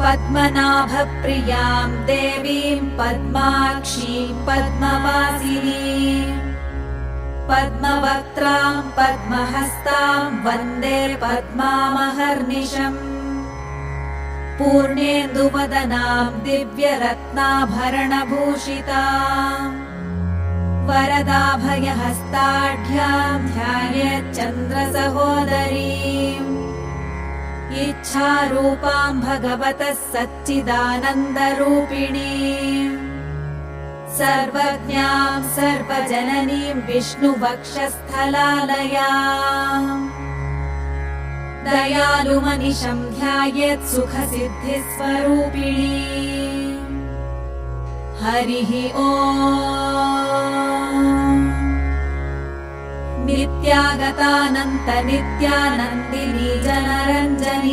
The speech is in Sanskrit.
पद्मनाभप्रियां देवीं पद्माक्षीं पद्मवासिनीं पद्मवक्त्रां पद्महस्तां वन्दे पद्मामहर्निशम् पूर्णेन्दुवदनां दिव्यरत्नाभरणभूषितां वरदाभयहस्ताढ्यां ध्यायेच्चन्द्रसहोदरीम् इच्छारूपां भगवतः सच्चिदानन्दरूपिणीम् सर्वज्ञां सर्वजननीं विष्णुवक्षस्थलालयाम् दयालुमनिशं ध्यायेत् सुखसिद्धिस्वरूपिणीम् हरिः ॐ नित्यागतानन्त नित्यानन्दिनी जनरञ्जनी